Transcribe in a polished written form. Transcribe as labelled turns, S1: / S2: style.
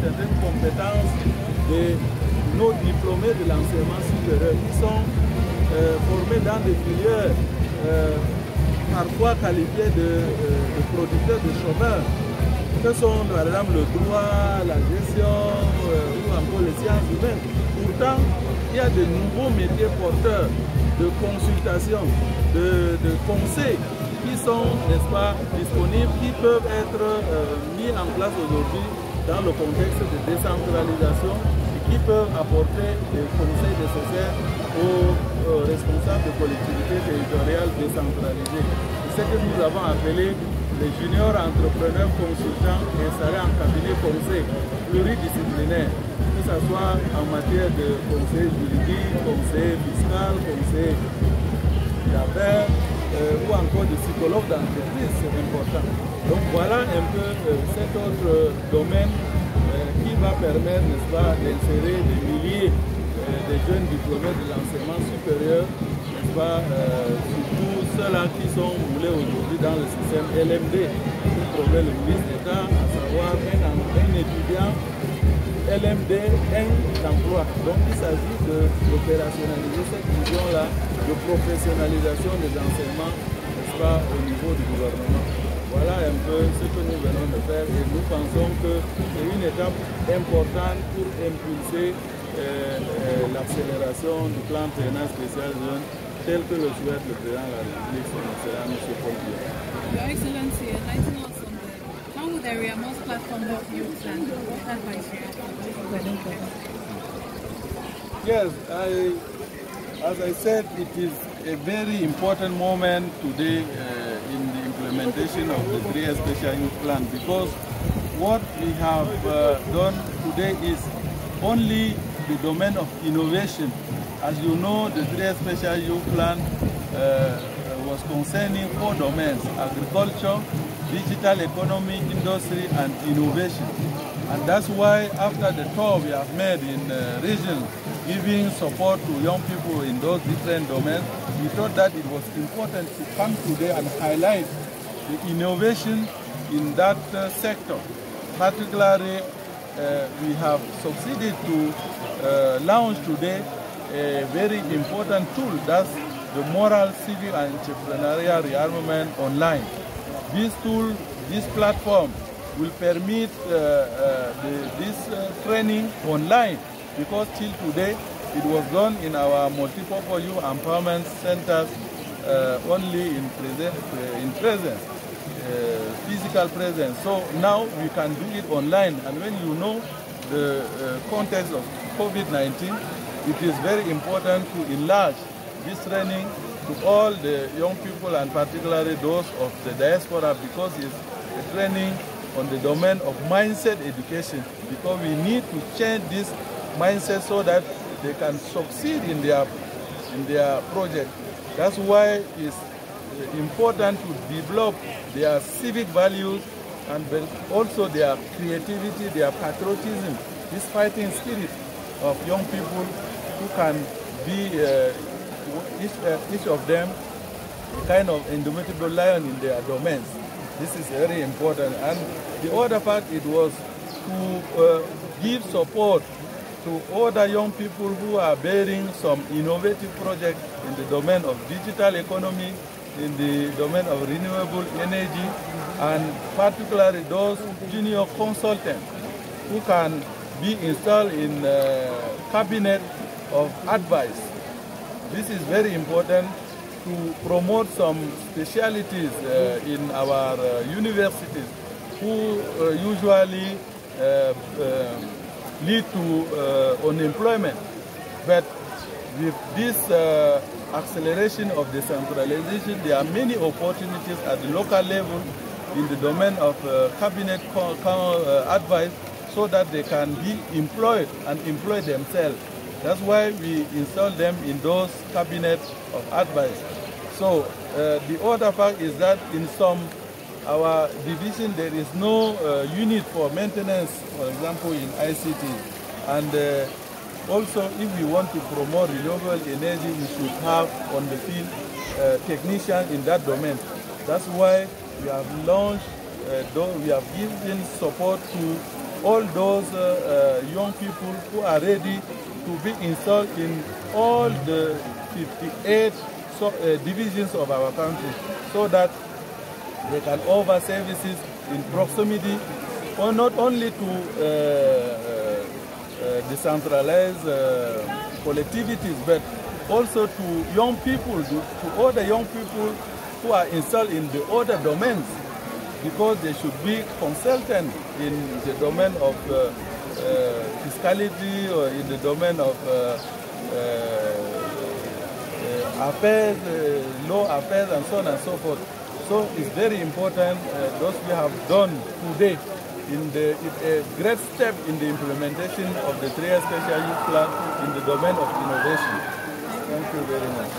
S1: certaines compétences de nos diplômés de l'enseignement supérieur qui sont formés dans des filières parfois qualifiées de producteurs de chômeurs, que sont par exemple le droit, la gestion ou encore les sciences humaines. Pourtant, il y a de nouveaux métiers porteurs de consultation, de conseil qui sont, n'est-ce pas, disponibles, qui peuvent être mis en place aujourd'hui dans le contexte de décentralisation et qui peuvent apporter des conseils nécessaires aux responsables de collectivités territoriales décentralisées. C'est ce que nous avons appelé les juniors entrepreneurs consultants installés en cabinet conseil pluridisciplinaire, que ce soit en matière de conseil juridique, conseil fiscal, conseil d'affaires ou encore de psychologue d'entreprise, c'est important. Donc voilà un peu cet autre domaine qui va permettre, n'est-ce pas, d'insérer des milliers de jeunes diplômés de l'enseignement supérieur, n'est-ce pas, surtout ceux-là qui sont moulés aujourd'hui dans le système LMD, qui promet le ministre d'État, à savoir un étudiant LMD, un emploi. Donc il s'agit d'opérationnaliser cette vision-là de professionnalisation des enseignements, n'est-ce pas, au niveau du gouvernement. Voilà un peu ce que nous venons de faire et nous pensons que c'est une étape importante pour impulser l'accélération du plan triennal spécial jeune tel que le souhaite le président de la République, son excellence, M. Paul Biya.
S2: Your Excellency, enlighten us on how would the Riamos platform help youth and what advice you have?
S1: Yes, as I said, it is a very important moment today in the implementation of the 3 Special Youth Plan, because what we have done today is only the domain of innovation. As you know, the 3 Special Youth Plan was concerning 4 domains: agriculture, digital economy, industry, and innovation. And that's why after the tour we have made in region, giving support to young people in those different domains, we thought that it was important to come today and highlight the innovation in that sector. Particularly, we have succeeded to launch today a very important tool, that's the Moral, Civic and Entrepreneurial Rearmament Online. This tool, this platform, will permit this training online, because till today it was done in our multipurpose youth empowerment centers only in presence, physical presence. So now we can do it online, and when you know the context of COVID-19, it is very important to enlarge this training to all the young people, and particularly those of the diaspora, because it's a training on the domain of mindset education, because we need to change this mindset so that they can succeed in their project. That's why it's important to develop their civic values and also their creativity, their patriotism, this fighting spirit of young people who can be, each of them, a kind of indomitable lion in their domains. This is very important. And the other part, it was to give support to other young people who are bearing some innovative projects in the domain of digital economy, in the domain of renewable energy, and particularly those junior consultants who can be installed in cabinet of advice. This is very important to promote some specialities in our universities who usually lead to unemployment. But with this acceleration of decentralization, there are many opportunities at the local level in the domain of cabinet advice, so that they can be employed and employ themselves. That's why we install them in those cabinets of advice. So the other fact is that in our division there is no unit for maintenance, for example in ICT. And also, if we want to promote renewable energy, we should have on the field technicians in that domain. That's why we have launched, we have given support to all those young people who are ready to be installed in all the 58 divisions of our country, so that they can offer services in proximity, or not only to decentralized collectivities, but also to young people, to all the young people who are installed in the other domains, because they should be consultant in the domain of fiscality, or in the domain of affairs, law affairs, and so on and so forth. So it's very important those we have done today in a great step in the implementation of the 3-year special youth plan in the domain of innovation. Thank you very much.